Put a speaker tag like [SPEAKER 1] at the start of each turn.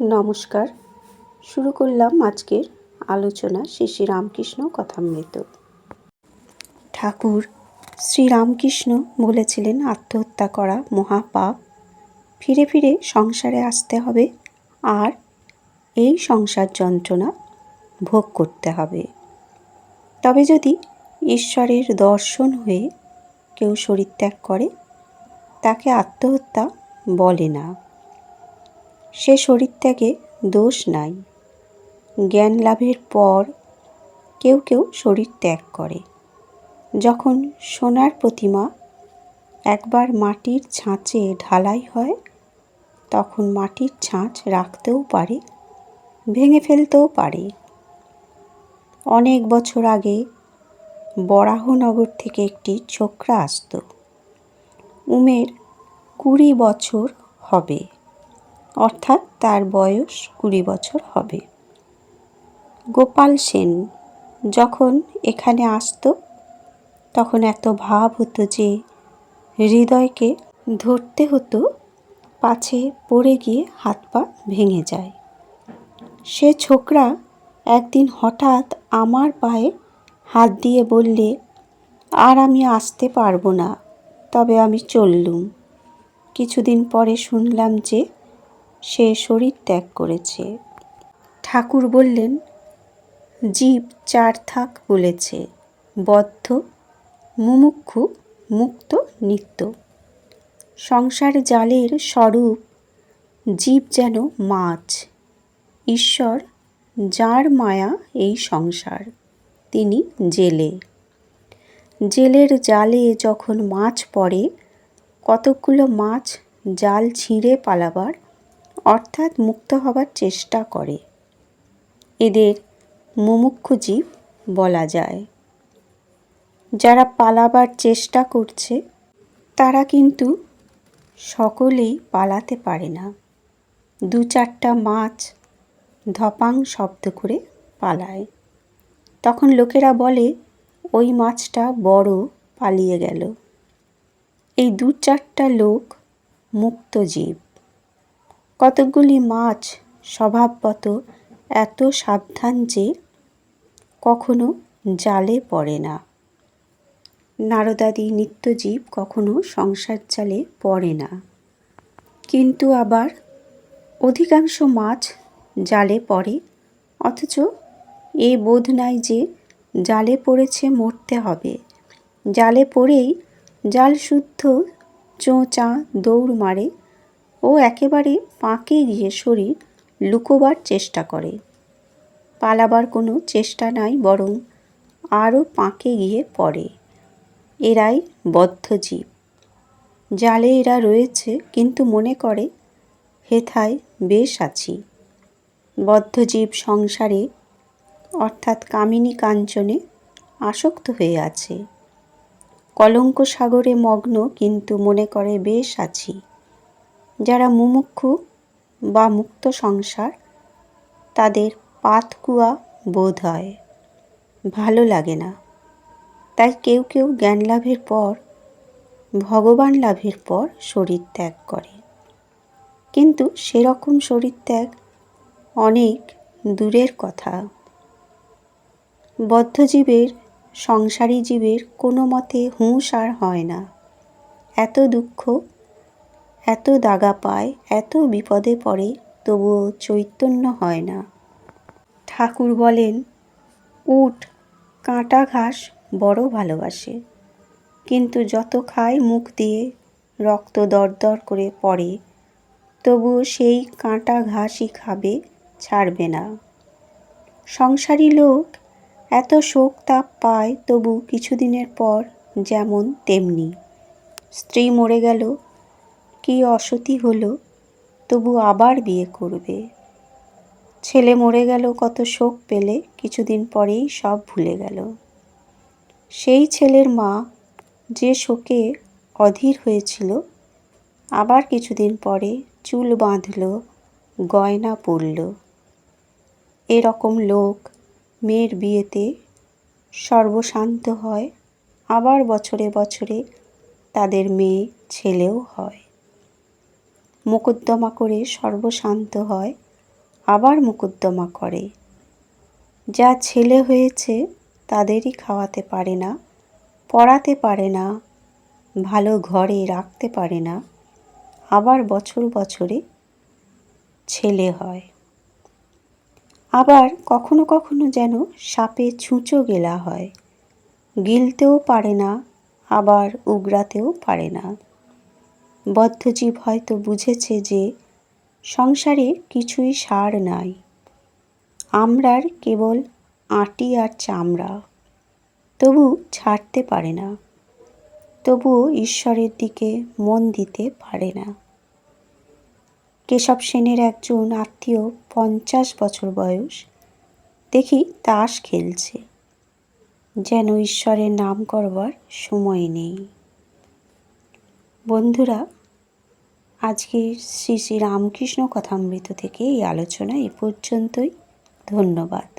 [SPEAKER 1] নমস্কার। শুরু করলাম আজকের আলোচনা শ্রী শ্রী রামকৃষ্ণ কথামৃত। ঠাকুর শ্রীরামকৃষ্ণ বলেছিলেন, আত্মহত্যা করা মহাপাপ। ফিরে ফিরে সংসারে আসতে হবে আর এই সংসার যন্ত্রণা ভোগ করতে হবে। তবে যদি ঈশ্বরের দর্শন হয়ে কেউ শরীর ত্যাগ করে, তাকে আত্মহত্যা বলে না। সে শরীর ত্যাগে দোষ নাই। জ্ঞান লাভের পর কেউ কেউ শরীর ত্যাগ করে। যখন সোনার প্রতিমা একবার মাটির ছাঁচে ঢালাই হয়, তখন মাটির ছাঁচ রাখতেও পারে, ভেঙে ফেলতেও পারে। অনেক বছর আগে বরাহনগর থেকে একটি ছোকরা আসতো। উমের 20 বছর হবে, অর্থাৎ তার বয়স 20 বছর হবে। গোপাল সেন যখন এখানে আসতো, তখন এত ভাব হতো যে হৃদয়কে ধরতে হতো, পাছে পড়ে গিয়ে হাত পা ভেঙে যায়। সে ছোকরা একদিন হঠাৎ আমার পায়ে হাত দিয়ে বললে, আর আমি আসতে পারবো না, তবে আমি চললুম। কিছুদিন পরে শুনলাম যে সে শরীর ত্যাগ করেছে। ঠাকুর বললেন, জীব 4 থাক বলেছে: বদ্ধ, মুমুক্ষু, মুক্ত, নিত্য। সংসার জালের স্বরূপ জীব যেন মাছ। ঈশ্বর যার মায়া এই সংসার, তিনি জেলে। জেলের জালে যখন মাছ পড়ে, কতকগুলো মাছ জাল ছিঁড়ে পালাবার অর্থাৎ মুক্ত হবার চেষ্টা করে। এদের মুমুক্ষু জীব বলা যায়। যারা পালাবার চেষ্টা করছে, তারা কিন্তু সকলেই পালাতে পারে না। 2-4টা মাছ ধপাং শব্দ করে পালায়। তখন লোকেরা বলে, ওই মাছটা বড়, পালিয়ে গেল। এই 2-4টা লোক মুক্ত জীব। কতকগুলি মাছ স্বভাবত এত সাবধান যে কখনো জালে পড়ে না। নারদাদি নিত্যজীব কখনো সংসার জালে পড়ে না, কিন্তু আবার অধিকাংশ মাছ জালে পড়ে, অথচ এ বোধ নাই যে জালে পড়েছে মরতে হবে। জালে পড়েই জাল শুদ্ধ চোঁচা দৌড় মারে ও একেবারে পাঁকে গিয়ে শরীর লুকোবার চেষ্টা করে। পালাবার কোনো চেষ্টা নাই, বরং আরও পাঁকে গিয়ে পড়ে। এরাই বদ্ধ জীব। জালে এরা রয়েছে, কিন্তু মনে করে হেথায় বেশ আছি। বদ্ধজীব সংসারে অর্থাৎ কামিনী কাঞ্চনে আসক্ত হয়ে আছে। কলঙ্ক সাগরে মগ্ন, কিন্তু মনে করে বেশ আছি। যারা মুমুক্ষু বা মুক্ত সংসার, তাদের পাতকুয়া বোধ হয়, ভালো লাগে না। তাই কেউ কেউ জ্ঞান লাভের পর, ভগবান লাভের পর শরীর ত্যাগ করে। কিন্তু সেরকম শরীর ত্যাগ অনেক দূরের কথা। বদ্ধজীবের, সংসারী জীবের কোনো মতে হুঁশ আর হয় না। এত দুঃখ, এত দাগা পায়, এত বিপদে পড়ে, তবুও চৈতন্য হয় না। ঠাকুর বলেন, উট কাঁটা ঘাস বড় ভালোবাসে, কিন্তু যত খায় মুখ দিয়ে রক্ত দরদর করে পড়ে, তবুও সেই কাঁটা ঘাসই খাবে, ছাড়বে না। সংসারী লোক এত শোক তাপ পায়, তবু কিছুদিনের পর যেমন তেমনি। স্ত্রী মরে গেল, কি অসতী হলো, তবু আবার বিয়ে করবে। ছেলে মরে গেল, কত শোক পেলে, কিছুদিন পরেই সব ভুলে গেল। সেই ছেলের মা যে শোকে অধীর হয়েছিল, আবার কিছুদিন পরে চুল বাঁধল, গয়না পরল। এরকম লোক মেয়ের বিয়েতে সর্বশান্ত হয়, আবার বছরে বছরে তাদের মেয়ে ছেলেও হয়। মোকদ্দমা করে সর্বশান্ত হয়, আবার মোকদ্দমা করে। যা ছেলে হয়েছে তাদেরই খাওয়াতে পারে না, পড়াতে পারে না, ভালো ঘরে রাখতে পারে না, আবার বছর বছরে ছেলে হয়। আবার কখনো কখনো যেন সাপে ছুঁচো গেলা হয়, গিলতেও পারে না, আবার উগরাতেও পারে না। বদ্ধজীব হয়তো বুঝেছে যে সংসারে কিছুই সার নাই, আমরার কেবল আঁটি আর চামড়া। তবু ছাড়তে পারে না, তবুও ঈশ্বরের দিকে মন দিতে পারে না। কেশব সেনের একজন আত্মীয় 50 বছর বয়স, দেখি তাস খেলছে, যেন ঈশ্বরের নাম করবার সময় নেই। বন্ধুরা, আজকের শ্রী শ্রী রামকৃষ্ণ কথামৃত থেকে এই আলোচনা এ পর্যন্তই। ধন্যবাদ।